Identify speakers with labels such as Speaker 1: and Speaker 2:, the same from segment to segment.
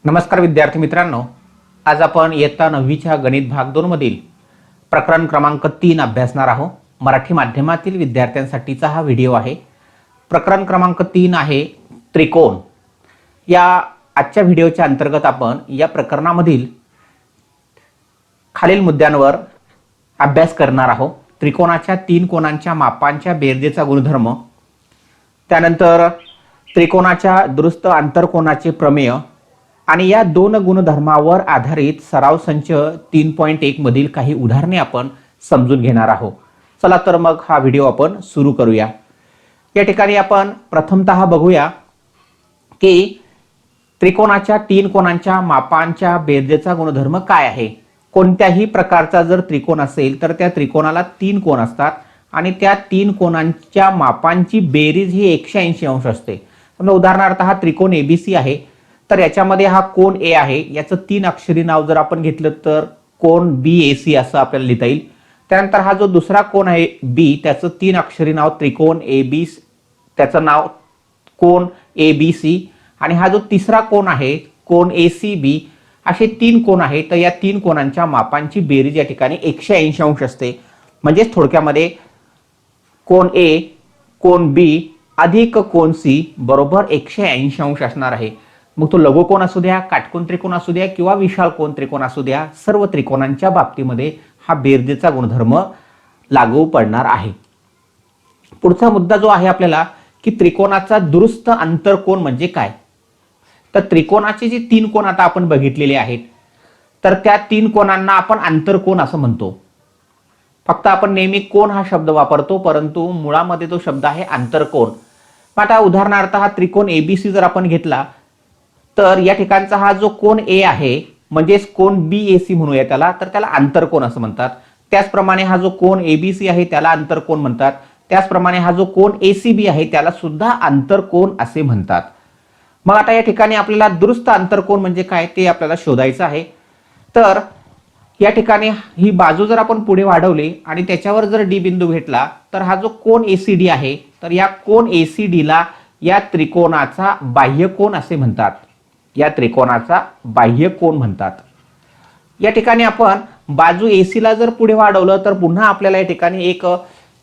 Speaker 1: नमस्कार विद्यार्थी मित्रांनो, आज आपण इयत्ता 9वीच्या गणित भाग 2 मधील प्रकरण क्रमांक 3 अभ्यासणार आहोत. मराठी माध्यमातील विद्यार्थ्यांसाठीचा हा व्हिडिओ आहे. प्रकरण क्रमांक 3 आहे त्रिकोण. या आजच्या व्हिडिओच्या अंतर्गत आपण या प्रकरणामधील खालील मुद्द्यांवर अभ्यास करणार आहोत. त्रिकोणाच्या 3 कोनांच्या मापांच्या बेरजेचा गुणधर्म, त्यानंतर त्रिकोणाच्या दुरुस्त आंतरकोनाचे प्रमेय आणि या दोन गुणधर्मावर आधारित सराव संच 3.1 मधील काही उदाहरणे आपण समजून घेणार आहोत. चला तर मग हा व्हिडिओ आपण सुरू करूया. या ठिकाणी आपण प्रथमतः बघूया की त्रिकोणाच्या 3 कोनांच्या मापांच्या बेरजेचा गुणधर्म काय आहे. कोणत्याही प्रकारचा जर त्रिकोण असेल तर त्या त्रिकोणाला 3 कोन असतात आणि त्या 3 कोनांच्या मापांची बेरीज ही 180 अंश असते. समजा उदाहरणार्थ हा त्रिकोण एबीसी आहे, तर याच्यामध्ये हा कोन ए आहे, याचं 3 अक्षरी नाव जर आपण घेतलं तर कोन बीएसी असं आपल्याला लिहिता येईल. त्यानंतर हा जो दुसरा कोन आहे बी, त्याचं 3 अक्षरी नाव त्रिकोण एबी, त्याचं नाव कोन एबीसी. आणि हा जो तिसरा कोन आहे कोन एसीबी, असे 3 कोन आहेत. तर या 3 कोनांच्या मापांची बेरीज या ठिकाणी 180 अंश असते. म्हणजेच थोडक्यामध्ये कोन ए कोन बी अधिक कोन सी बरोबर 180 अंश असणार आहे. मग तो लघुकोन असू द्या, काटकोन त्रिकोण असू द्या किंवा विशाल कोन त्रिकोण असू द्या, सर्व त्रिकोणांच्या बाबतीमध्ये हा बेरजेचा गुणधर्म लागू पडणार आहे. पुढचा मुद्दा जो आहे आपल्याला की त्रिकोणाचा दुरुस्त आंतरकोन म्हणजे काय. तर त्रिकोणाचे जे 3 कोन आता आपण बघितलेले आहेत, तर त्या 3 कोनांना आपण आंतरकोन असं म्हणतो. फक्त आपण नेहमी कोन हा शब्द वापरतो, परंतु मुळामध्ये तो शब्द आहे आंतरकोन. आता उदाहरणार्थ हा त्रिकोण एबीसी जर आपण घेतला, तर या ठिकाणचा हा जो कोन ए आहे म्हणजेच कोन बीएसी म्हणूया त्याला, तर त्याला आंतरकोन असं म्हणतात. त्याचप्रमाणे हा जो कोन एबीसी आहे त्याला आंतरकोन म्हणतात. त्याचप्रमाणे हा जो कोन एसीबी आहे त्याला सुद्धा आंतरकोन असे म्हणतात. मग आता या ठिकाणी आपल्याला दुरुस्त आंतरकोन म्हणजे काय ते आपल्याला शोधायचं आहे. तर या ठिकाणी ही बाजू जर आपण पुढे वाढवली आणि त्याच्यावर जर डी बिंदू घेतला, तर हा जो कोन एसीडी आहे, तर या कोन एसीडीला या त्रिकोणाचा बाह्यकोन असे म्हणतात. या त्रिकोणाचा बाह्यकोन म्हणतात. या ठिकाणी आपण बाजू एसी ला जर पुढे वाढवलं तर पुन्हा आपल्याला या ठिकाणी एक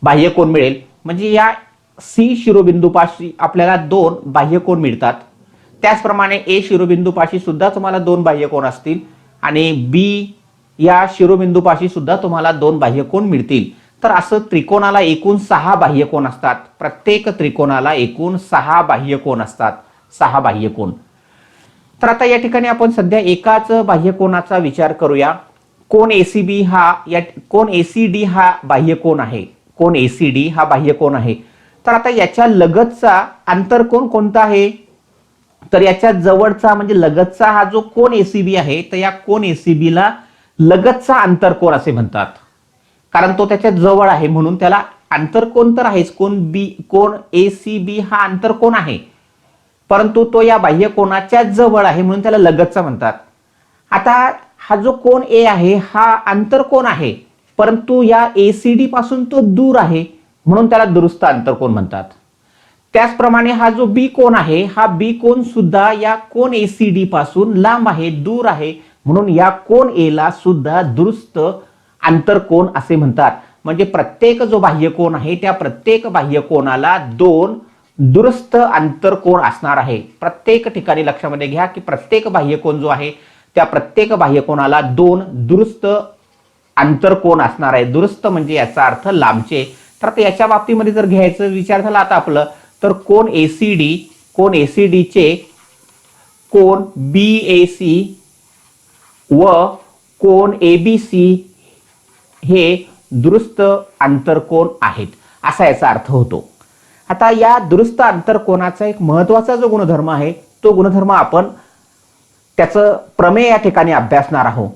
Speaker 1: बाह्यकोन मिळेल. म्हणजे या सी शिरोबिंदूपाशी आपल्याला 2 बाह्यकोन मिळतात. त्याचप्रमाणे ए शिरोबिंदूपाशी सुद्धा तुम्हाला 2 बाह्यकोन असतील आणि बी या शिरोबिंदूपाशी सुद्धा तुम्हाला 2 बाह्यकोन मिळतील. तर असं त्रिकोणाला एकूण 6 बाह्यकोन असतात. प्रत्येक त्रिकोणाला एकूण 6 बाह्यकोन असतात. 6 बाह्यकोन. तर आता या ठिकाणी आपण सध्या एकाच बाह्यकोनाचा विचार करूया. कोन एसीबी हा कोन एसीडी हा बाह्यकोन आहे. कोन एसीडी हा बाह्यकोन आहे. तर आता याच्या लगतचा आंतरकोन कोणता आहे, तर याच्या जवळचा म्हणजे लगतचा हा जो कोन एसीबी आहे, तर या कोन एसीबीला लगतचा आंतरकोन असे म्हणतात. कारण तो त्याच्या जवळ आहे म्हणून त्याला आंतरकोन तर आहेच. कोन एसीबी हा आंतरकोन आहे, परंतु तो या बाह्यकोनाच्या जवळ आहे म्हणून त्याला लगतचा म्हणतात. आता हा जो कोन ए आहे हा आंतरकोन आहे, परंतु या एसीडी पासून तो दूर आहे म्हणून त्याला दुरुस्त आंतरकोन म्हणतात. त्याचप्रमाणे हा जो बी कोन आहे, हा बी कोन सुद्धा या कोन एसीडी पासून लांब आहे, दूर आहे, म्हणून या कोन ए ला सुद्धा दुरुस्त आंतरकोन असे म्हणतात. म्हणजे प्रत्येक जो बाह्यकोन आहे त्या प्रत्येक बाह्यकोनाला 2 दुरुस्त आंतरकोन असणार आहे. प्रत्येक ठिकाणी लक्षामध्ये घ्या की प्रत्येक बाह्यकोन जो आहे त्या प्रत्येक बाह्यकोनाला 2 दुरुस्त आंतरकोन असणार आहे. दुरुस्त म्हणजे याचा अर्थ लांबचे. तर आता याच्या बाबतीमध्ये जर घ्यायचं विचार झाला आता आपलं, तर कोन एसीडीचे कोन बीएसी व कोन एबीसी हे दुरुस्त आंतरकोन आहेत असा याचा अर्थ होतो. आता या दुरुस्त आंतरकोनाचा एक महत्वाचा जो गुणधर्म आहे तो गुणधर्म आपण त्याचं प्रमेय या ठिकाणी अभ्यासणार आहोत.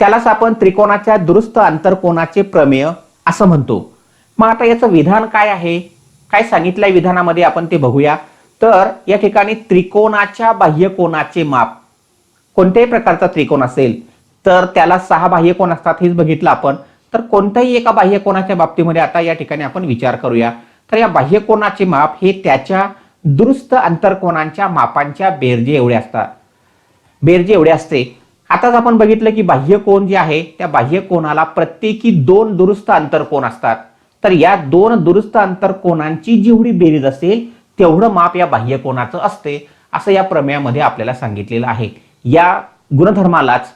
Speaker 1: त्यालाच आपण त्रिकोणाच्या दुरुस्त आंतरकोनाचे प्रमेय असं म्हणतो. मग आता याचं विधान काय आहे, काय सांगितलंय विधानामध्ये आपण ते बघूया. तर या ठिकाणी त्रिकोणाच्या बाह्यकोनाचे माप, कोणत्याही प्रकारचा त्रिकोण असेल तर त्याला 6 बाह्यकोन असतात हेच बघितलं आपण. तर कोणत्याही एका बाह्यकोनाच्या बाबतीमध्ये आता या ठिकाणी आपण विचार करूया. तर या बाह्यकोनाचे माप हे त्याच्या दुरुस्त आंतरकोनांच्या मापांच्या बेरजे एवढे असतात. बेरजे एवढे असते. आताच आपण बघितलं की बाह्य कोन जे आहे त्या बाह्य कोनाला प्रत्येकी 2 दुरुस्त आंतरकोन असतात. तर या 2 दुरुस्त आंतरकोनांची जेवढी बेरीज असेल तेवढं माप या बाह्य कोनाचं असते, असं या प्रमेयामध्ये आपल्याला सांगितलेलं आहे. या गुणधर्मालाच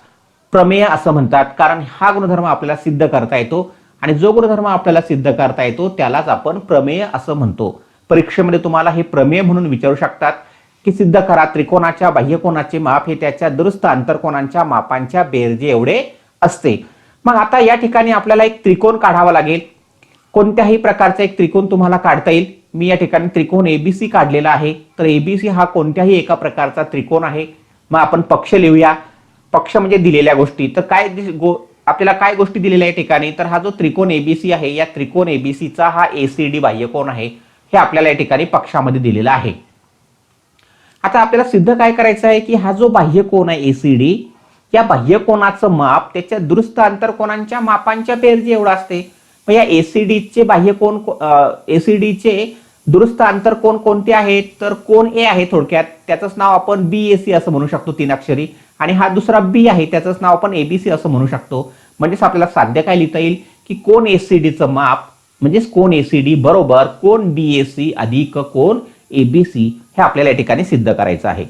Speaker 1: प्रमेय असं म्हणतात, कारण हा गुणधर्म आपल्याला सिद्ध करता येतो आणि जो गुणधर्म आपल्याला सिद्ध करता येतो त्यालाच आपण प्रमेय असं म्हणतो. परीक्षेमध्ये तुम्हाला हे प्रमेय म्हणून विचारू शकतात की सिद्ध करा त्रिकोणाच्या बाह्यकोनाचे माप हे त्याच्या दुरुस्त आंतरकोनांच्या मापांच्या बेरजे एवढे असते. मग आता या ठिकाणी आपल्याला एक त्रिकोण काढावा लागेल. कोणत्याही प्रकारचा एक त्रिकोण तुम्हाला काढता येईल. मी या ठिकाणी त्रिकोण एबीसी काढलेला आहे. तर एबीसी हा कोणत्याही एका प्रकारचा त्रिकोण आहे. मग आपण पक्ष लिहूया. पक्ष म्हणजे दिलेल्या गोष्टी. तर काय आपल्याला काय गोष्टी दिलेल्या आहे ठिकाणी, तर हा जो त्रिकोण एबीसी आहे या त्रिकोण एबीसीचा हा एसीडी बाह्यकोन आहे, हे आपल्याला या ठिकाणी पक्षामध्ये दिलेला आहे. आता आपल्याला सिद्ध काय करायचं आहे की हा जो बाह्यकोन आहे एसीडी, या बाह्यकोनाचं माप त्याच्या दुरुस्त आंतरकोनांच्या मापांच्या बेरजे एवढं असते. मग या एसीडीचे बाह्यकोन एसीडीचे दुरुस्त आंतरकोन कोणते आहेत, तर कोन ए आहे. थोडक्यात त्याचंच नाव आपण बीएसी असं म्हणू शकतो 3 अक्षरी, आणि हा दुसरा बी आहे त्याचंच नाव आपण एबीसी असं म्हणू शकतो. म्हणजेच आपल्याला साध्य काय लिहिता येईल की कोन एसीडीचं माप म्हणजेच कोन एसीडी बरोबर कोन बीएसी अधिक कोन एबीसी हे आपल्याला या ठिकाणी सिद्ध करायचं आहे.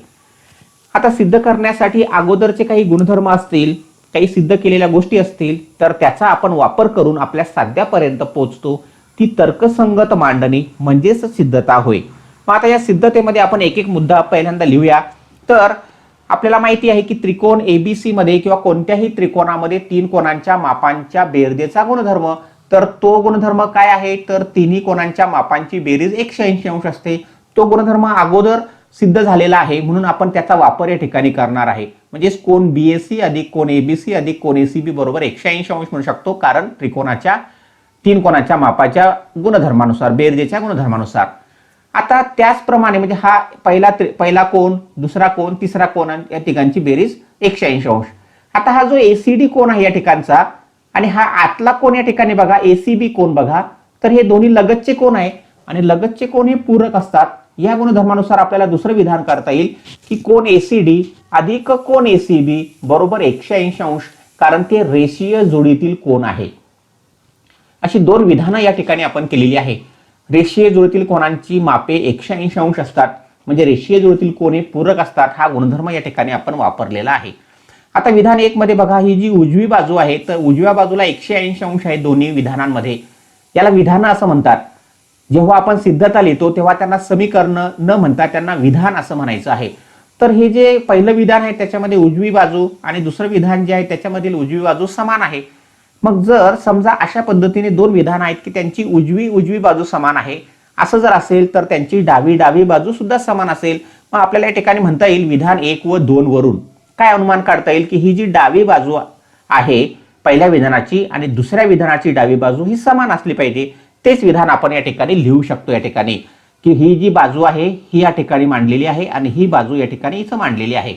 Speaker 1: आता सिद्ध करण्यासाठी अगोदरचे काही गुणधर्म असतील, काही सिद्ध केलेल्या गोष्टी असतील, तर त्याचा आपण वापर करून आपल्या साध्यापर्यंत पोहोचतो. ती तर्कसंगत मांडणी म्हणजेच सिद्धता होय. मग आता या सिद्धतेमध्ये आपण एक एक मुद्दा पहिल्यांदा लिहूया. तर आपल्याला माहिती आहे की त्रिकोण एबीसी मध्ये किंवा कोणत्याही त्रिकोणामध्ये 3 कोनांच्या मापांच्या बेरजेचा गुणधर्म, तर तो गुणधर्म काय आहे, तर तिन्ही कोनांच्या मापांची बेरीज 180 अंश असते. तो गुणधर्म अगोदर सिद्ध झालेला आहे म्हणून आपण त्याचा वापर या ठिकाणी करणार आहे. म्हणजेच कोन बीएसी अधिक कोन एबीसी अधिक कोन एसीबी बरोबर 180 अंश म्हणू शकतो, कारण त्रिकोणाच्या 3 कोनाच्या मापाच्या गुणधर्मानुसार बेरजेच्या गुणधर्मानुसार. आता त्याचप्रमाणे म्हणजे हा पहिला कोन, दुसरा कोन, तिसरा कोन या ठिकाणची बेरीज 180 अंश. आता हा जो एसीडी कोन आहे या ठिकाणचा आणि हा आतला कोन या ठिकाणी बघा एसीबी कोन बघा, तर हे दोन्ही लगतचे कोन आहे आणि लगतचे कोन हे पूरक असतात. या गुणधर्मानुसार आपल्याला दुसरं विधान करता येईल की कोन एसीडी अधिक कोन एसीबी बरोबर 180 अंश, कारण ते रेषीय जोडीतील कोन आहे. अशी 2 विधानं या ठिकाणी आपण केलेली आहे. रेषीय जुळतील कोनांची मापे 180 अंश असतात, म्हणजे रेषीय जुळतील कोन हे पूरक असतात. हा गुणधर्म या ठिकाणी आपण वापरलेला आहे. आता विधान 1 मध्ये बघा, ही जी उजवी बाजू आहे तर उजव्या बाजूला 180 अंश आहे दोन्ही विधानांमध्ये. याला विधानं असं म्हणतात. जेव्हा आपण सिद्धता लिहितो तेव्हा त्यांना समीकरण न म्हणता त्यांना विधान असं म्हणायचं आहे. तर हे जे पहिलं विधान आहे त्याच्यामध्ये उजवी बाजू आणि दुसरं विधान जे आहे त्याच्यामधील उजवी बाजू समान आहे. मग जर समजा अशा पद्धतीने 2 विधान आहेत की त्यांची उजवी बाजू समान आहे, असं जर असेल तर त्यांची डावी बाजू सुद्धा समान असेल. मग आपल्याला या ठिकाणी म्हणता येईल विधान 1 व 2 वरून काय अनुमान काढता येईल की ही जी डावी बाजू आहे पहिल्या विधानाची आणि दुसऱ्या विधानाची डावी बाजू ही समान असली पाहिजे. तेच विधान आपण या ठिकाणी लिहू शकतो या ठिकाणी की ही जी बाजू आहे ही या ठिकाणी मांडलेली आहे आणि ही बाजू या ठिकाणी इथं मांडलेली आहे.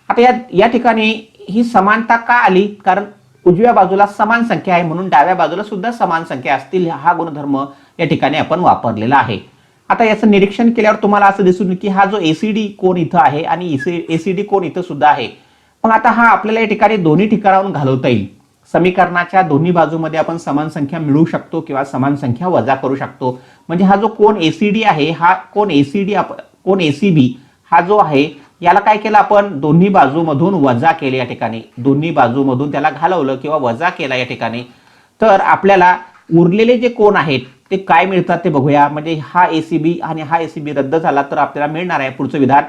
Speaker 1: आता या ठिकाणी ही समानता का आली, कारण उजव्या बाजूला समान संख्या आहे म्हणून डाव्या बाजूला सुद्धा समान संख्या असतील. हा गुणधर्म या ठिकाणी आपण वापरलेला आहे. आता याचं निरीक्षण केल्यावर तुम्हाला असं दिसून की हा जो एसीडी कोन इथं आहे आणि एसीडी कोन इथं सुद्धा आहे. मग आता हा आपल्याला या ठिकाणी दोन्ही ठिकाणाहून घालवता येईल. समीकरणाच्या दोन्ही बाजूमध्ये आपण समान संख्या मिळवू शकतो किंवा समान संख्या वजा करू शकतो. म्हणजे हा जो कोन एसीडी आहे हा कोन एसीबी हा जो आहे याला काय केलं आपण दोन्ही बाजूमधून वजा केले. या ठिकाणी दोन्ही बाजूमधून त्याला घालवलं किंवा वजा केला या ठिकाणी. तर आपल्याला उरलेले जे कोन आहेत ते काय मिळतात ते बघूया. म्हणजे हा एसीबी आणि हा एसीबी रद्द झाला तर आपल्याला मिळणार आहे पुढचं विधान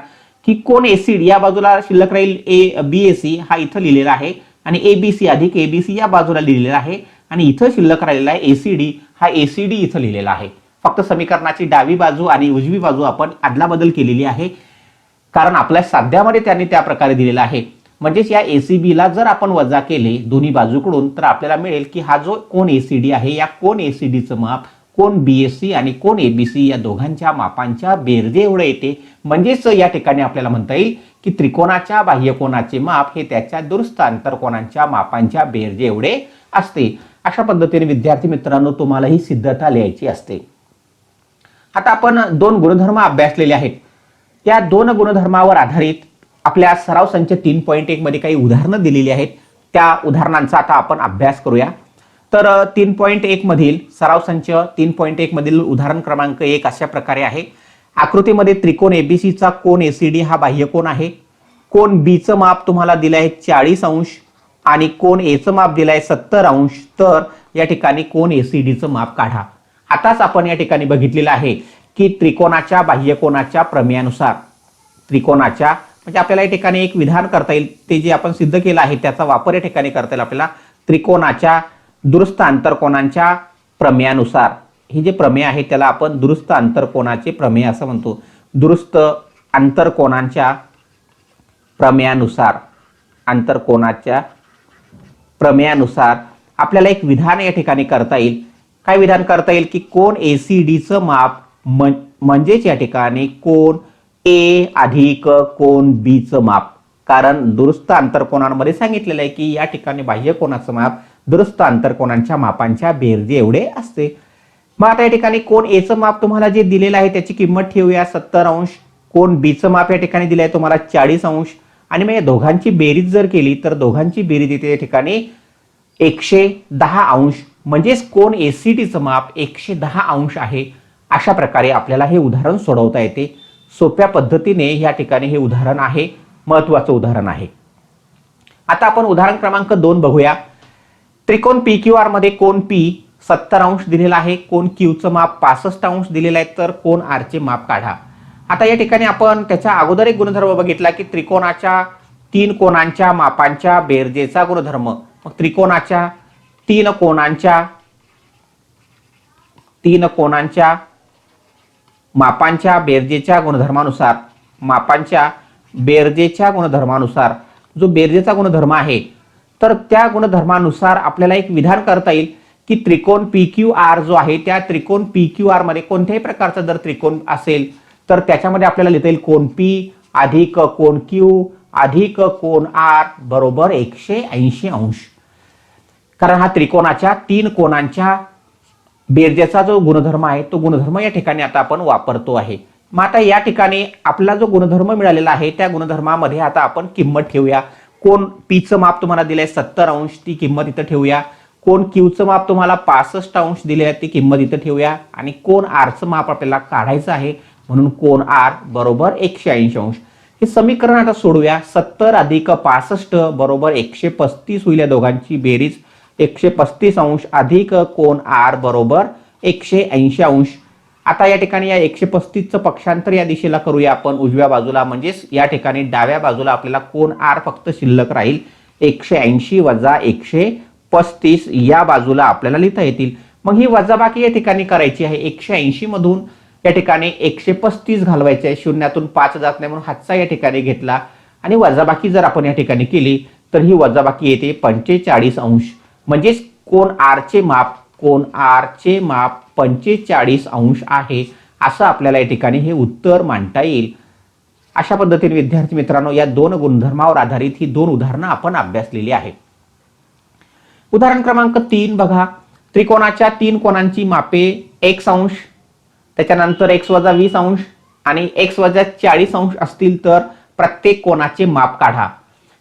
Speaker 1: की कोन एसीडी या बाजूला शिल्लक राहील बीएसी हा इथं लिहिलेला आहे आणि एबीसी अधिक एबीसी या बाजूला लिहिलेला आहे आणि इथं शिल्लक राहिलेला आहे एसीडी हा एसीडी इथं लिहिलेला आहे. फक्त समीकरणाची डावी बाजू आणि उजवी बाजू आपण अदलाबदल केलेली आहे, कारण आपल्या साध्यामध्ये त्यांनी त्या प्रकारे दिलेला आहे. म्हणजेच या एसीबीला जर आपण वजा केले दोन्ही बाजूकडून तर आपल्याला मिळेल की हा जो कोन एसीडी आहे या कोन एसीडीचं माप कोन बीएसी आणि कोन एबीसी या दोघांच्या मापांच्या बेरजे एवढे येते. म्हणजेच या ठिकाणी आपल्याला म्हणता येईल की त्रिकोणाच्या बाह्यकोनाचे माप हे त्याच्या दुरुस्त आंतरकोनांच्या मापांच्या बेरजे एवढे असते. अशा पद्धतीने विद्यार्थी मित्रांनो तुम्हाला ही सिद्धता लिहायची असते. आता आपण 2 गुणधर्म अभ्यासलेले आहेत. या 2 गुणधर्मावर आधारित आपल्या सराव संच 3.1 मध्ये काही उदाहरणं दिलेली आहेत, त्या उदाहरणांचा आता आपण अभ्यास करूया. तर 3.1 मधील सराव संच 3.1 मधील उदाहरण क्रमांक 1 अशा प्रकारे आहे. आकृतीमध्ये त्रिकोण एबीसीचा कोन एसीडी हा बाह्यकोन आहे. कोन बी चं माप तुम्हाला दिलं आहे 40 अंश आणि कोन ए चं माप दिलं आहे 70 अंश. तर या ठिकाणी कोन एसीडी चं माप काढा. आताच आपण या ठिकाणी बघितलेलं आहे की त्रिकोणाच्या बाह्यकोनाच्या प्रमेयानुसार त्रिकोणाच्या म्हणजे आपल्याला या ठिकाणी एक विधान करता येईल, ते जे आपण सिद्ध केलं आहे त्याचा वापर या ठिकाणी करता येईल आपल्याला. त्रिकोणाच्या दुरुस्त आंतरकोनांच्या प्रमेयानुसार, हे जे प्रमेय आहे त्याला आपण दुरुस्त आंतरकोनाचे प्रमेय असं म्हणतो. दुरुस्त आंतरकोनांच्या प्रमेयानुसार, आंतरकोनाच्या प्रमेयानुसार आपल्याला एक विधान या ठिकाणी करता येईल. काय विधान करता येईल की कोन एसीडी चं माप म्हणजेच या ठिकाणी कोन ए अधिक कोन बी चं माप. कारण दुरुस्त आंतरकोनांमध्ये सांगितलेलं आहे की या ठिकाणी बाह्यकोनाचं माप दुरुस्त आंतरकोनांच्या मापांच्या बेरजे एवढे असते. मग आता या ठिकाणी कोन ए चं माप तुम्हाला जे दिलेलं आहे त्याची किंमत ठेवूया 70 अंश. कोन बी चं माप या ठिकाणी दिलं आहे तुम्हाला 40 अंश. आणि मग या दोघांची बेरीज जर केली तर दोघांची बेरीज इथे या ठिकाणी 110 अंश, म्हणजेच कोन एसीडी चं माप 110 अंश आहे. अशा प्रकारे आपल्याला हे उदाहरण सोडवता येते. सोप्या पद्धतीने या ठिकाणी हे उदाहरण आहे, महत्वाचं उदाहरण आहे. आता आपण उदाहरण क्रमांक 2 बघूया. त्रिकोण पी क्यू आर मध्ये कोन पी 70 अंश दिलेला आहे, कोन क्यू चं माप 65 अंश दिलेलं आहे. तर कोन आर चे माप काढा. आता या ठिकाणी आपण त्याच्या अगोदर एक गुणधर्म बघितला की त्रिकोणाच्या 3 कोनांच्या मापांच्या बेरजेचा गुणधर्म. मग त्रिकोणाच्या 3 कोनांच्या मापांच्या बेरजेच्या गुणधर्मानुसार, मापांच्या बेरजेच्या गुणधर्मानुसार जो बेरजेचा गुणधर्म आहे तर त्या गुणधर्मानुसार आपल्याला एक विधान करता येईल की त्रिकोण पी क्यू आर जो आहे त्या त्रिकोण पी क्यू आर मध्ये कोणत्याही प्रकारचा जर त्रिकोण असेल तर त्याच्यामध्ये आपल्याला लिहिता येईल कोन पी अधिक कोन क्यू अधिक कोन आर बरोबर 180 अंश. कारण हा त्रिकोणाच्या 3 कोनांच्या बेरजेचा जो गुणधर्म आहे तो गुणधर्म या ठिकाणी आता आपण वापरतो आहे. मग आता या ठिकाणी आपला जो गुणधर्म मिळालेला आहे त्या गुणधर्मामध्ये आता आपण किंमत ठेवूया. कोन पी चं माप तुम्हाला दिलंय 70 अंश, ती किंमत इथं ठेवूया. कोन क्यू चं माप तुम्हाला 65 अंश दिले आहे, ती किंमत इथं ठेवूया. आणि कोन आर चं माप आपल्याला काढायचं आहे, म्हणून कोन आर बरोबर 180 अंश. हे समीकरण आता सोडूया. 70 अधिक 65 बरोबर 135 होईल. या दोघांची बेरीज 135 अंश अधिक कोन आर बरोबर 180 अंश. आता या ठिकाणी या 135 चं पक्षांतर या दिशेला करूया आपण उजव्या बाजूला, म्हणजेच या ठिकाणी डाव्या बाजूला आपल्याला कोन आर फक्त शिल्लक राहील. 180 वजा 135 या बाजूला आपल्याला लिहिता येतील. मग ही वजाबाकी या ठिकाणी करायची आहे. 180 मधून या ठिकाणी 135 घालवायचे आहे. शून्यातून 5 जात नाही म्हणून हातचा या ठिकाणी घेतला आणि वजाबाकी जर आपण या ठिकाणी केली तर ही वजाबाकी येते 45 अंश. म्हणजेच कोन आर चे माप 45 अंश आहे. असं आपल्याला या ठिकाणी हे उत्तर मांडता येईल. अशा पद्धतीने विद्यार्थी मित्रांनो या 2 गुणधर्मावर आधारित ही 2 उदाहरणं आपण अभ्यासलेली आहेत. उदाहरण क्रमांक 3 बघा. त्रिकोणाच्या 3 कोनांची मापे x अंश, त्याच्यानंतर x वजा 20 अंश आणि x वजा 40 अंश असतील तर प्रत्येक कोनाचे माप काढा.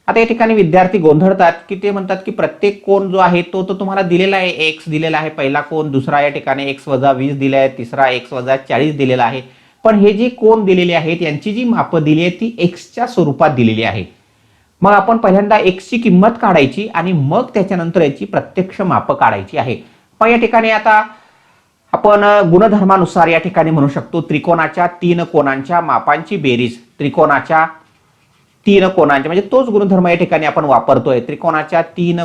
Speaker 1: आता या ठिकाणी विद्यार्थी गोंधळतात की ते म्हणतात की प्रत्येक कोन जो आहे तो तुम्हाला दिलेला आहे, x दिलेला आहे पहिला कोन, दुसरा या ठिकाणी x वजा 20 दिला आहे, तिसरा x वजा 40 दिलेला आहे. पण हे जे कोन दिलेले आहेत यांची जी मापं दिली आहे ती x च्या स्वरूपात दिलेली आहे. मग आपण पहिल्यांदा x ची किंमत काढायची आणि मग त्याच्यानंतर याची प्रत्यक्ष मापं काढायची आहे. पण या ठिकाणी आता आपण गुणधर्मानुसार या ठिकाणी म्हणू शकतो त्रिकोणाच्या 3 कोनांच्या मापांची बेरीज, त्रिकोणाच्या 3 कोनांच्या म्हणजे तोच गुणधर्म या ठिकाणी आपण वापरतोय. त्रिकोणाच्या 3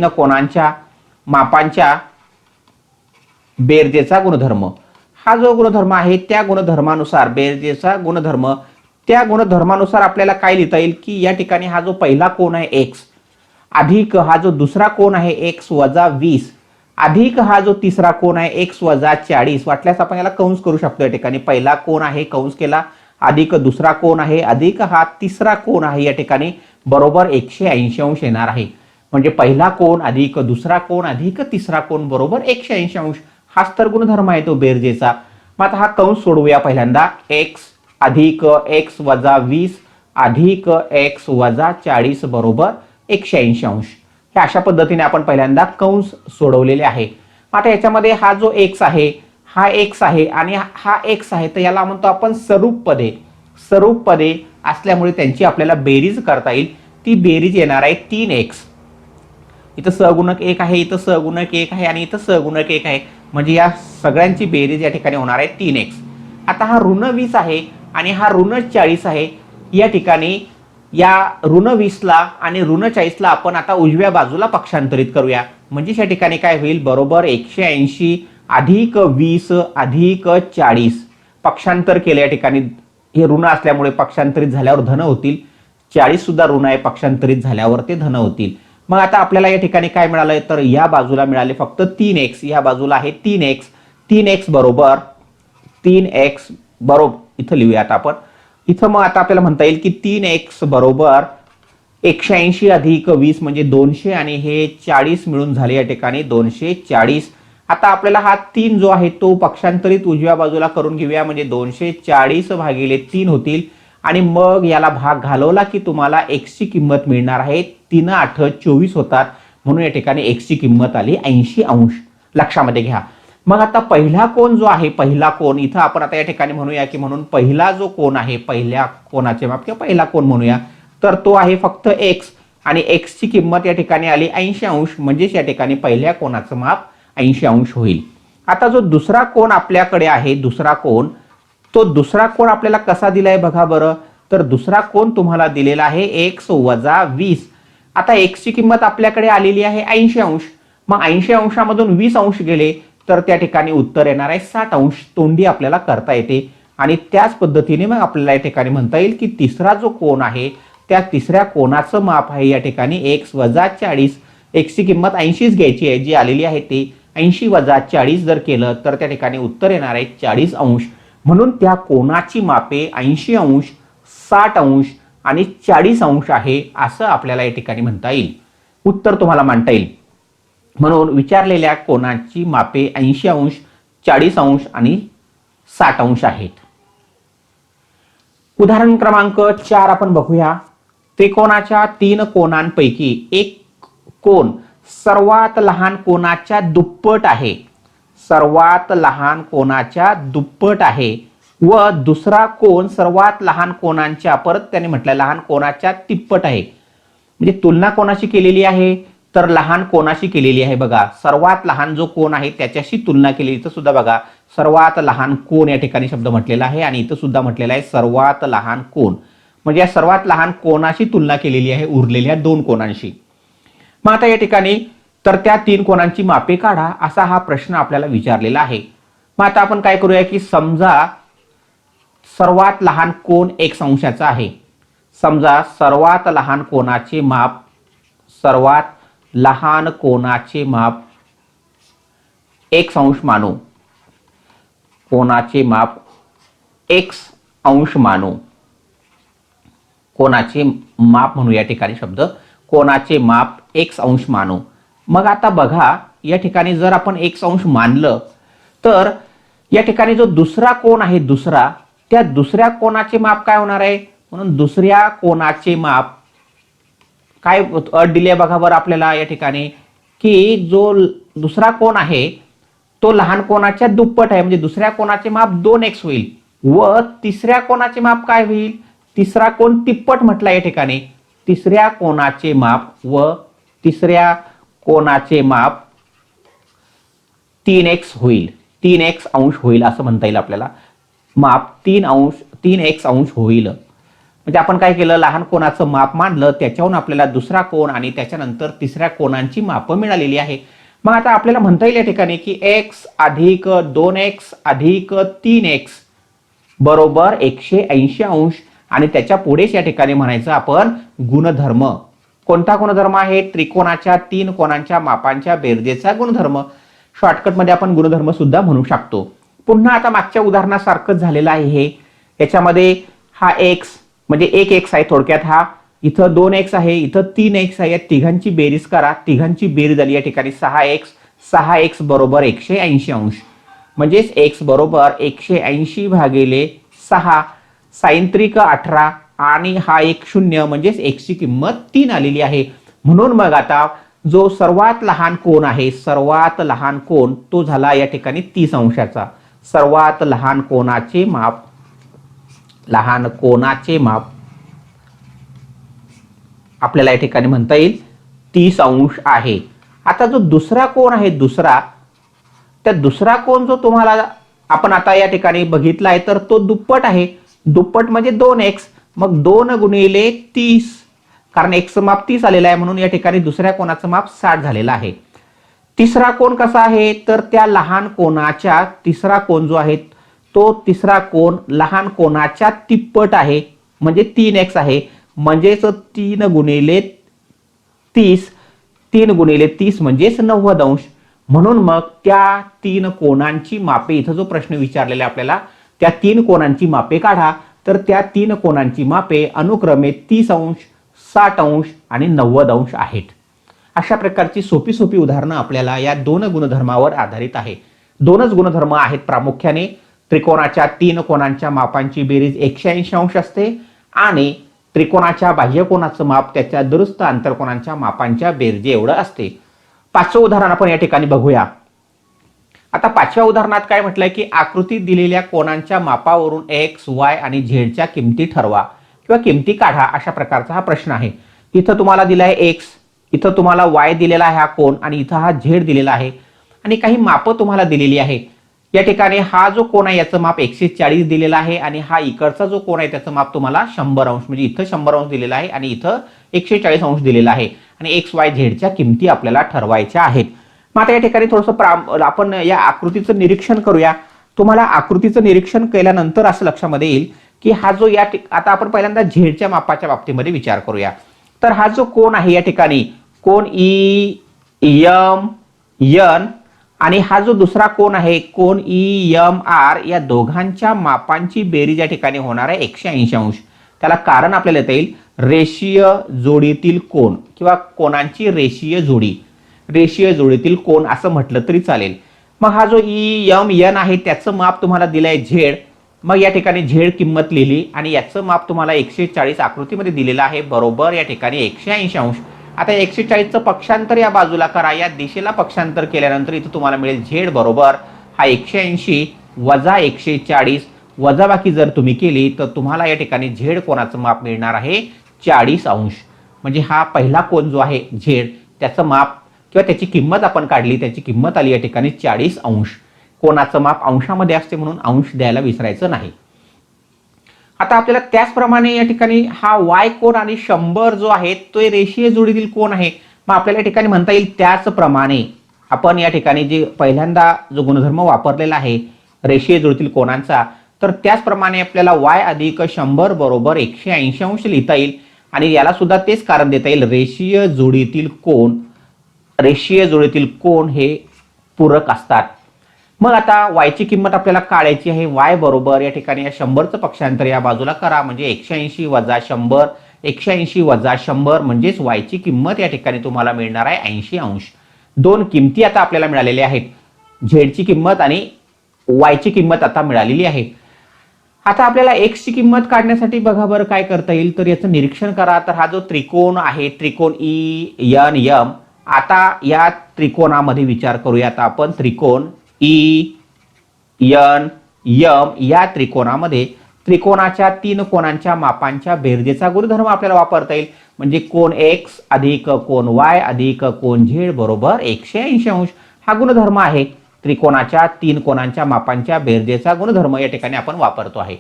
Speaker 1: कोनांच्या मापांच्या बेरजेचा गुणधर्म, हा जो गुणधर्म आहे त्या गुणधर्मानुसार बेरजेचा गुणधर्म, त्या गुणधर्मानुसार आपल्याला काय लिहिता येईल की या ठिकाणी हा जो पहिला कोन आहे x अधिक हा जो दुसरा कोन आहे x वजा 20 अधिक हा जो तिसरा कोन आहे x वजा 40, वाटल्यास आपण याला कंस करू शकतो. या ठिकाणी पहिला कोन आहे कंस केला, अधिक दुसरा कोन आहे अधिक हा तिसरा कोन आहे या ठिकाणी बरोबर 180 अंश येणार आहे. म्हणजे पहिला कोन अधिक दुसरा कोन अधिक तिसरा कोन बरोबर 180 अंश. हाच तर गुणधर्म आहे तो बेरजेचा. मग आता हा कंस सोडवूया. पहिल्यांदा x अधिक एक्स वजा 20 अधिक एक्स वजा 40 बरोबर 180 अंश. हे अशा पद्धतीने आपण पहिल्यांदा कंस सोडवलेले आहे. आता याच्यामध्ये हा जो एक्स आहे हा एक्स आहे आणि हा एक्स आहे, तर याला म्हणतो आपण सरूप पदे. सरूप पदे असल्यामुळे त्यांची आपल्याला बेरीज करता येईल. ती बेरीज येणार आहे 3x. इथं सहगुणक 1 आहे, इथं सहगुणक 1 आहे आणि इथं सहगुणक 1 आहे, म्हणजे या सगळ्यांची बेरीज या ठिकाणी होणार आहे 3x. आता हा ऋण 20 आहे आणि हा ऋण 40 आहे. या ठिकाणी या ऋण 20 ला आणि ऋण 40 ला आपण आता उजव्या बाजूला पक्षांतरित करूया. म्हणजे या ठिकाणी काय होईल, बरोबर 180 अधिक 20 अधिक 40. पक्षांतर केलं, या ठिकाणी हे ऋण असल्यामुळे पक्षांतरित झाल्यावर धन होतील. 40 सुद्धा ऋण आहे, पक्षांतरित झाल्यावर ते धन होतील. मग आता आपल्याला या ठिकाणी काय मिळालंय, तर या बाजूला मिळाले फक्त 3x. या बाजूला आहे 3x. 3x बरोबर 3x बरोबर इथं लिहूयात आपण. इथं मग आता आपल्याला म्हणता येईल की 3x बरोबर 180 अधिक 20 म्हणजे 200 आणि हे 40 मिळून झाले या ठिकाणी 240. आता आपल्याला हा 3 जो आहे तो पक्षांतरित उजव्या बाजूला करून घेऊया, म्हणजे 240 भागिले 3 होतील आणि मग याला भाग घालवला की तुम्हाला x ची किंमत मिळणार आहे. 3 8 24 होतात, म्हणून या ठिकाणी x ची किंमत आली 80 अंश. लक्षामध्ये घ्या. मग आता पहिला कोन जो आहे, पहिला कोन इथं आपण आता या ठिकाणी म्हणूया की म्हणून पहिला जो कोन आहे, पहिल्या कोनाचे माप किंवा पहिला कोन म्हणूया, तर तो आहे फक्त x आणि x ची किंमत या ठिकाणी आली 80 अंश. म्हणजेच या ठिकाणी पहिल्या कोनाचं माप 80 अंश होईल. आता जो दुसरा कोन आपल्याकडे आहे, दुसरा कोन, तो दुसरा कोन आपल्याला कसा दिलाय बघा बरं. तर दुसरा कोन तुम्हाला दिलेला आहे x वजा 20. आता x ची किंमत आपल्याकडे आलेली आहे 80 अंश. मग 80 अंशामधून 20 अंश गेले तर त्या ठिकाणी उत्तर येणार आहे 60 अंश. तोंडी आपल्याला करता येते. आणि त्याच पद्धतीने मग आपल्याला या ठिकाणी म्हणता येईल की तिसरा जो कोन आहे त्या तिसऱ्या कोनाचं माप आहे या ठिकाणी x वजा 40. x ची किंमत 80च घ्यायची आहे, जी आलेली आहे ते 80 वजा 40 जर केलं तर त्या ठिकाणी उत्तर येणार आहे 40 अंश. म्हणून त्या कोनाची मापे 80 अंश, 60 अंश आणि 40 अंश आहे असं आपल्याला या ठिकाणी म्हणता येईल. उत्तर तुम्हाला मांडता येईल. म्हणून विचारलेल्या कोनाची मापे 80 अंश, 40 अंश आणि 60 अंश आहेत. उदाहरण क्रमांक 4 आपण बघूया. त्रिकोणाच्या 3 कोनांपैकी एक कोन सर्वात लहान कोनाच्या दुप्पट आहे. सर्वात लहान कोनाच्या दुप्पट आहे व दुसरा कोन सर्वात लहान कोनांच्या, परत त्याने म्हटलं लहान कोनाच्या तिप्पट आहे. म्हणजे तुलना कोणाशी केलेली आहे, तर लहान कोनाशी केलेली आहे. बघा, सर्वात लहान जो कोन आहे त्याच्याशी तुलना केली. इथं सुद्धा बघा सर्वात लहान कोन या ठिकाणी शब्द म्हटलेला आहे आणि इथं सुद्धा म्हटलेला आहे सर्वात लहान कोन. म्हणजे या सर्वात लहान कोनाशी तुलना केलेली आहे उरलेल्या 2 कोनांशी. मग आता या ठिकाणी तर त्या 3 कोनांची मापे काढा असा हा प्रश्न आपल्याला विचारलेला आहे. मग आता आपण काय करूया की समजा सर्वात लहान कोन x अंशाचा आहे. समजा सर्वात लहान कोनाचे माप, सर्वात लहान कोनाचे माप x अंश मानू. कोनाचे माप x अंश मानू. कोनाचे माप म्हणू या ठिकाणी शब्द, कोनाचे माप x अंश मानू. मग आता बघा या ठिकाणी जर आपण x अंश मानलं तर या ठिकाणी जो दुसरा कोन आहे, दुसरा, त्या दुसऱ्या कोनाचे माप काय होणार आहे. म्हणून दुसऱ्या कोनाचे माप काय अट दिली आहे बघा बरं आपल्याला या ठिकाणी की जो दुसरा कोन आहे तो लहान कोनाच्या दुप्पट आहे. म्हणजे दुसऱ्या कोनाचे माप 2x होईल व तिसऱ्या कोनाचे माप काय होईल, तिसरा कोन तिप्पट म्हटला या ठिकाणी. तिसऱ्या कोनाचे माप व तिसऱ्या कोनाचे माप 3x होईल. 3x अंश होईल असं म्हणता येईल आपल्याला. माप 3x अंश होईल. म्हणजे आपण काय केलं, लहान कोनाचं माप मांडलं, त्याच्यावरून आपल्याला दुसरा कोन आणि त्याच्यानंतर तिसऱ्या कोनांची माप मिळालेली आहे. मग आता आपल्याला म्हणता येईल या ठिकाणी की x अधिक 2x अधिक 3x बरोबर 180 अंश. आणि त्याच्या पुढेच या ठिकाणी म्हणायचं आपण गुणधर्म. कोणता गुणधर्म आहे, त्रिकोणाच्या 3 कोनांच्या मापांच्या बेरजेचा गुणधर्म. शॉर्टकटमध्ये आपण गुणधर्म सुद्धा म्हणू शकतो. पुन्हा आता मागच्या उदाहरणासारखंच झालेलं आहे हे. याच्यामध्ये हा x म्हणजे एक x आहे थोडक्यात. हा इथं 2x आहे, इथं 3x आहे. या तिघांची बेरीज करा. तिघांची बेरीज झाली या ठिकाणी 6x बरोबर 180 अंश. म्हणजेच x बरोबर 180 भागिले 6. साइन 18 आणि हा एक 0 म्हणजेच x ची किंमत 3 आलेली आहे. म्हणून मग आता जो सर्वात लहान कोन आहे, सर्वात लहान कोन तो झाला या ठिकाणी 30 अंशाचा. सर्वात लहान कोनाचे माप, लहान कोनाचे माप आपल्याला या ठिकाणी म्हणता येईल 30 अंश आहे. आता जो दुसरा कोन आहे, दुसरा कोन जो तुम्हाला आपण आता या ठिकाणी बघितला आहे तर तो दुप्पट आहे. दुप्पट म्हणजे 2x, मग 2 गुणिले 30, कारण x चं माप 30 आलेलं आहे म्हणून या ठिकाणी दुसऱ्या कोनाचं माप 60 झालेलं आहे. तिसरा कोन कसा आहे तर त्या लहान कोनाच्या, तिसरा कोन जो आहे तो तिसरा कोन लहान कोनाच्या तिप्पट आहे म्हणजे 3x आहे. म्हणजेच 3 गुणिले 30, 3 गुणिले 30 म्हणजेच 90 अंश. म्हणून मग त्या 3 कोनांची मापे, इथं जो प्रश्न विचारलेला आपल्याला त्या 3 कोनांची मापे काढा, तर त्या 3 कोनांची मापे अनुक्रमे 30 अंश, 60 अंश आणि 90 अंश आहेत. अशा प्रकारची सोपी सोपी उदाहरणं आपल्याला या 2 गुणधर्मावर आधारित आहे. 2च गुणधर्म आहेत प्रामुख्याने. त्रिकोणाच्या 3 कोनांच्या मापांची बेरीज 180 अंश असते आणि त्रिकोणाच्या बाह्य कोनाचं माप त्याच्या दुरुस्त आंतरकोनांच्या मापांच्या बेरजे एवढं असते. 5वं उदाहरण आपण या ठिकाणी बघूया. आता 5व्या उदाहरणात काय म्हटलंय की आकृतीत दिलेल्या कोनांच्या मापावरून x, y आणि z च्या किमती ठरवा किंवा किमती काढा, अशा प्रकारचा हा प्रश्न आहे. इथं तुम्हाला दिलाय x, इथं तुम्हाला y दिलेला आहे हा कोन आणि इथं हा z दिलेला आहे आणि काही मापं तुम्हाला दिलेली आहे. या ठिकाणी हा जो कोन आहे याचं माप 140 दिलेला आहे आणि हा इकडचा जो कोन आहे त्याचं माप तुम्हाला 100 अंश, म्हणजे इथं 100 अंश दिलेला आहे आणि इथं 140 अंश दिलेला आहे आणि x, y, z च्या किमती आपल्याला ठरवायच्या आहेत. मग आता या ठिकाणी थोडंसं आपण या आकृतीचं निरीक्षण करूया. तुम्हाला आकृतीचं निरीक्षण केल्यानंतर असं लक्षामध्ये येईल की हा जो आता आपण पहिल्यांदा झेडच्या मापाच्या बाबतीमध्ये विचार करूया. तर हा जो कोन आहे या ठिकाणी कोन EMN आणि हा जो दुसरा कोन आहे कोन EMR, या दोघांच्या मापांची बेरीज या ठिकाणी होणार आहे 180 अंश. त्याला कारण आपल्याला येता येईल रेषीय जोडीतील कोन किंवा कोनांची रेषीय जोडी, रेषीय जोडीतील कोन असं म्हटलं तरी चालेल. मग हा जो EMN आहे त्याचं माप तुम्हाला दिलंय z. मग या ठिकाणी z किंमत लिहिली आणि याचं माप तुम्हाला 140 आकृतीमध्ये दिलेलं आहे, बरोबर या ठिकाणी 180 अंश. आता 140चं पक्षांतर या बाजूला करा, या दिशेला पक्षांतर केल्यानंतर इथं तुम्हाला मिळेल z बरोबर हा 180 वजा 140, वजाबाकी जर तुम्ही केली तर तुम्हाला या ठिकाणी z कोनाचं माप मिळणार आहे 40 अंश. म्हणजे हा पहिला कोन जो आहे z त्याचं माप किंवा त्याची किंमत आपण काढली, त्याची किंमत आली या ठिकाणी 40 अंश. कोनाचं माप अंशामध्ये असते म्हणून अंश द्यायला विसरायचं नाही. आता आपल्याला त्याचप्रमाणे या ठिकाणी हा y कोन आणि 100 जो आहे तो रेषीय जोडीतील कोन आहे. मग आपल्याला या ठिकाणी म्हणता येईल त्याचप्रमाणे आपण या ठिकाणी जे पहिल्यांदा जो गुणधर्म वापरलेला आहे रेषीय जोडीतील कोनांचा, तर त्याचप्रमाणे आपल्याला y अधिक 100 बरोबर 180 अंश लिहिता येईल आणि याला सुद्धा तेच कारण देता येईल, रेषीय जोडीतील कोन हे पूरक असतात. मग आता y ची किंमत आपल्याला काढायची आहे. y बरोबर या ठिकाणी या 100चं पक्षांतर या बाजूला करा म्हणजे 180 वजा 100, 180 वजा 100 म्हणजेच y ची किंमत या ठिकाणी तुम्हाला मिळणार आहे 80 अंश. दोन किमती आता आपल्याला मिळालेल्या आहेत, z ची किंमत आणि y ची किंमत आता मिळालेली आहे. आता आपल्याला x ची किंमत काढण्यासाठी बघा बरं काय करता येईल, तर याचं निरीक्षण करा. तर हा जो त्रिकोण आहे त्रिकोण ENM, आता या त्रिकोणामध्ये विचार करूया. आता आपण त्रिकोण ENM या त्रिकोणामध्ये त्रिकोणाच्या 3 कोनांच्या मापांच्या बेरजेचा गुणधर्म आपल्याला वापरता येईल. म्हणजे कोन x अधिक कोन y अधिक कोन z बरोबर 180 अंश हा गुणधर्म आहे. त्रिकोणाच्या 3 कोनांच्या मापांच्या बेरजेचा गुणधर्म या ठिकाणी आपण वापरतो आहे.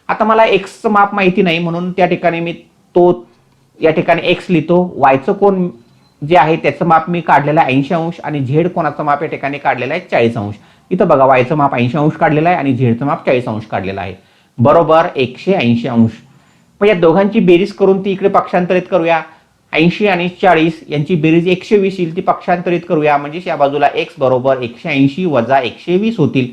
Speaker 1: आता मला x चं माप माहिती नाही म्हणून त्या ठिकाणी मी तो या ठिकाणी x लिहितो. y चं कोन जे आहे त्याचं माप मी काढलेलं आहे 80 अंश आणि z कोनाचं माप या ठिकाणी काढलेलं आहे 40 अंश. इथं बघा y चं माप 80 अंश काढलेलं आहे आणि z चं माप 40 अंश काढलेलं आहे, बरोबर 180 अंश. मग या दोघांची बेरीज करून ती इकडे पक्षांतरित करूया. 80 आणि 40 यांची बेरीज 120 येईल, ती पक्षांतरित करूया. म्हणजे या बाजूला x बरोबर 180 वजा 120 होतील.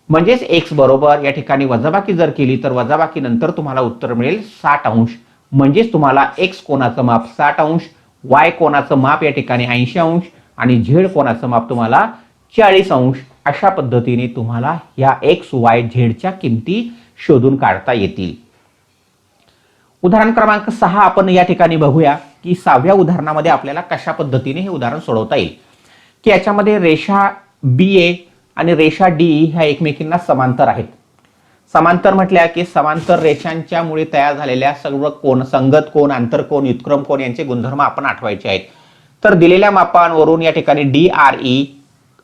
Speaker 1: म्हणजेच x बरोबर या ठिकाणी वजाबाकी जर केली तर वजाबाकी नंतर तुम्हाला उत्तर मिळेल 60 अंश. म्हणजेच तुम्हाला x कोनाचं माप 60 अंश, y कोनाचं माप या ठिकाणी 80 अंश आणि z कोनाचं माप तुम्हाला 40 अंश. अशा पद्धतीने तुम्हाला या x, y, z च्या किमती शोधून काढता येतील. उदाहरण क्रमांक 6 आपण या ठिकाणी बघूया की 6व्या उदाहरणामध्ये आपल्याला कशा पद्धतीने हे उदाहरण सोडवता येईल की याच्यामध्ये रेषा BA आणि रेषा DE ह्या एकमेकींना समांतर आहेत. समांतर म्हटल्या की समांतर रेषांच्या मुळे तयार झालेल्या सर्व कोन, संगत कोन, आंतरकोन, व्युत्क्रम कोन यांचे गुणधर्म आपण आठवायचे आहेत. तर दिलेल्या मापांवरून या ठिकाणी DRE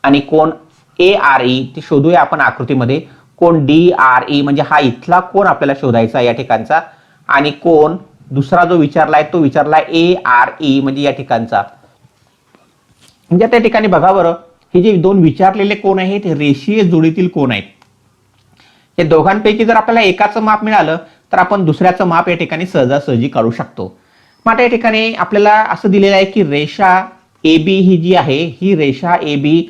Speaker 1: आणि कोन ARE ते शोधूया आपण आकृतीमध्ये. कोन DRE म्हणजे हा इथला कोन आपल्याला शोधायचा या ठिकाणचा, आणि कोन दुसरा जो विचारलाय तो विचारलाय ARE म्हणजे या ठिकाणचा. म्हणजे त्या ठिकाणी बघा बरं, हे जे दोन विचारलेले कोन आहेत हे रेषीय जोडीतील कोन आहेत. हे दोघांपैकी जर आपल्याला एकाचं माप मिळालं तर आपण दुसऱ्याचं माप या ठिकाणी सहजासहजी काढू शकतो. मग आता या ठिकाणी आपल्याला असं दिलेलं आहे की रेषा AB ही जी आहे ही रेषा AB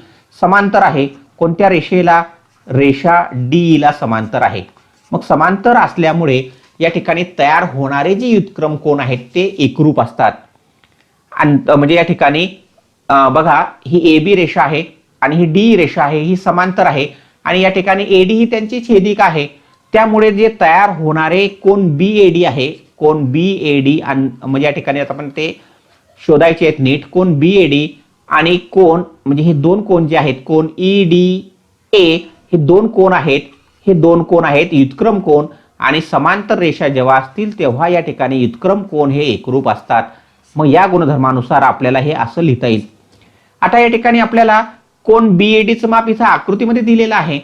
Speaker 1: समांतर आहे. कोणत्या रेषेला? रेषा DE ला समांतर आहे. मग समांतर असल्यामुळे या ठिकाणी तयार होणारे जे व्युत्क्रम कोन आहेत ते एकरूप असतात. म्हणजे या ठिकाणी बघा, ही AB रेषा आहे आणि ही DE रेषा आहे, ही समांतर आहे आणि या ठिकाणी AD ही त्यांची छेदिका आहे. त्यामुळे जे तयार होणारे कोन BAD आहे, कोन BAD म्हणजे या ठिकाणी आता आपण ते शोधायचे आहेत नीट. कोन BAD आणि कोन म्हणजे हे दोन कोन जे आहेत कोन EDA हे दोन कोन आहेत, हे दोन कोन आहेत व्युत्क्रम कोन, आणि समांतर रेषा जेव्हा असतील तेव्हा या ठिकाणी व्युत्क्रम कोन हे एकरूप असतात. मग या गुणधर्मानुसार आपल्याला हे असं लिहिता येईल. आता या ठिकाणी आपल्याला कोन BAD चं माप इथं आकृतीमध्ये दिलेलं आहे,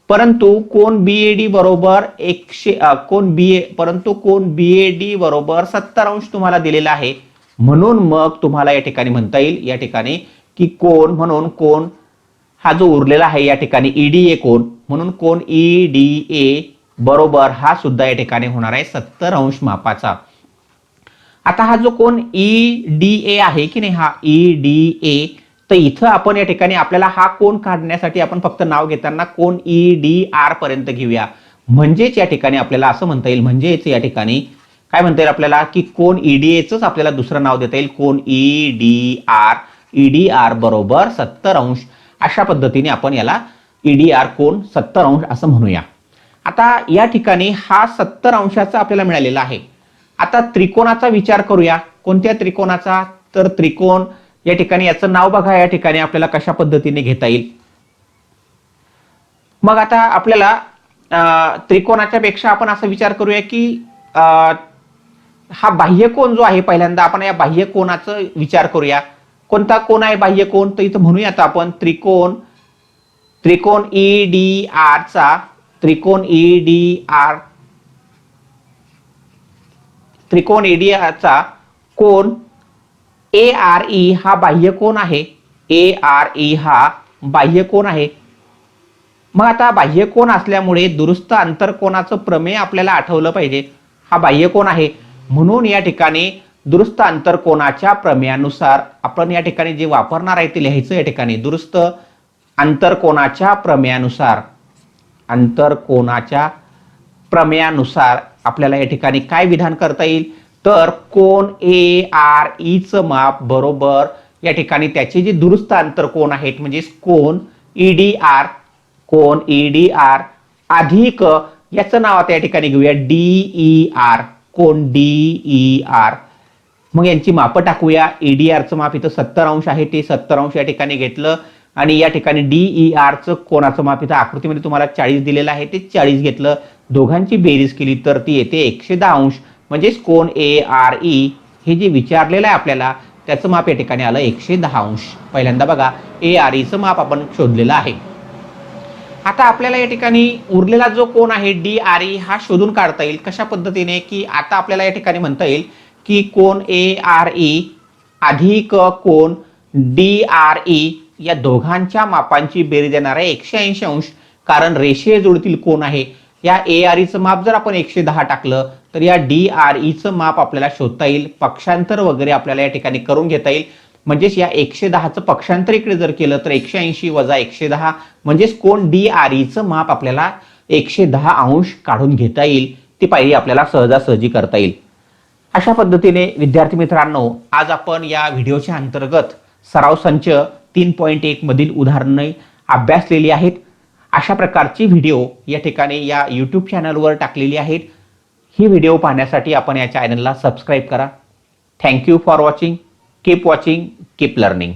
Speaker 1: परंतु कोन BAD बरोबर 100 परंतु कोन BAD बरोबर 70 अंश तुम्हाला दिलेला आहे. म्हणून मग तुम्हाला या ठिकाणी म्हणता येईल या ठिकाणी की कोन, म्हणून कोन हा जो उरलेला आहे या ठिकाणी EDA कोन, म्हणून कोन EDA बरोबर हा सुद्धा या ठिकाणी होणार आहे 70 अंश मापाचा. आता हा जो कोन EDA आहे की नाही, हा EDA, तर इथं आपण या ठिकाणी आपल्याला हा कोन काढण्यासाठी आपण फक्त नाव घेताना कोन EDR पर्यंत घेऊया. म्हणजेच या ठिकाणी आपल्याला असं म्हणता येईल, म्हणजेच या ठिकाणी काय म्हणता येईल आपल्याला की कोन EDAचंच आपल्याला दुसरं नाव देता येईल, कोन EDR बरोबर 70 अंश. अशा पद्धतीने आपण याला EDR कोन 70 अंश असं म्हणूया. आता या ठिकाणी हा 70 अंशाचा आपल्याला मिळालेला आहे. आता त्रिकोणाचा विचार करूया. कोणत्या त्रिकोणाचा? तर त्रिकोण या ठिकाणी याचं नाव बघा या ठिकाणी आपल्याला कशा पद्धतीने घेता येईल. मग आता आपल्याला त्रिकोणाच्या पेक्षा आपण असा विचार करूया की हा बाह्य कोन जो आहे, पहिल्यांदा आपण या बाह्य कोनाचा विचार करूया. कोणता कोन आहे बाह्य कोन? तर इथं म्हणूया आता आपण त्रिकोण EDR चा त्रिकोण EDR चा कोन ARE हा बाह्य कोन आहे. ARE हा बाह्य कोन आहे. मग आता बाह्य कोन असल्यामुळे दुरुस्त आंतरकोनाचं प्रमेय आपल्याला आठवलं पाहिजे. हा बाह्य कोन आहे म्हणून या ठिकाणी दुरुस्त आंतरकोनाच्या प्रमेयानुसार आपण या ठिकाणी जे वापरणार आहे ते लिहायचं या ठिकाणी. दुरुस्त आंतरकोनाच्या प्रमेयानुसार आपल्याला या ठिकाणी काय विधान करता येईल? तर कोन ARE चं माप बरोबर या ठिकाणी त्याचे जे दुरुस्त आंतरकोन आहेत म्हणजे कोन EDR अधिक याचं नाव आता या ठिकाणी घेऊया DER, कोन DER. मग यांची मापं टाकूया. EDR चं माप इथं 70 अंश आहे, ते 70 अंश या ठिकाणी घेतलं आणि या ठिकाणी DER चं कोनाचं माप इथं आकृतीमध्ये तुम्हाला 40 दिलेलं आहे, ते 40 घेतलं. दोघांची बेरीज केली तर ती येते 110 अंश. म्हणजेच कोन ARE हे जे विचारलेलं आहे आपल्याला त्याचं माप या ठिकाणी आलं 110 अंश. पहिल्यांदा बघा ARE चं माप आपण शोधलेलं आहे. आता आपल्याला या ठिकाणी उरलेला जो कोन आहे DRE हा शोधून काढता येईल. कशा पद्धतीने? की आता आपल्याला या ठिकाणी म्हणता येईल की कोन ARE अधिक कोन DRE या दोघांच्या मापांची बेरीज येणार आहे 180 अंश. कारण रेषीय जोडीतील कोन आहे. या ARE चं माप जर आपण 110 टाकलं तर या DRE चं माप आपल्याला शोधता येईल. पक्षांतर वगैरे आपल्याला या ठिकाणी करून घेता येईल. म्हणजेच या 110 चं पक्षांतर इकडे जर केलं तर 180 वजा 110 म्हणजेच कोन DRE चं माप आपल्याला 110 अंश काढून घेता येईल. ती पायरी आपल्याला सहजासहजी करता येईल. अशा पद्धतीने विद्यार्थी मित्रांनो, आज आपण या व्हिडिओच्या अंतर्गत सराव संच 3.1 मधील उदाहरणे अभ्यासलेली आहेत. अशा प्रकारची व्हिडिओ या ठिकाणी या YouTube चॅनलवर टाकलेली आहेत. ही व्हिडिओ पाहण्यासाठी आपण या चॅनलला सबस्क्राईब करा. Thank you for watching. Keep watching, keep learning.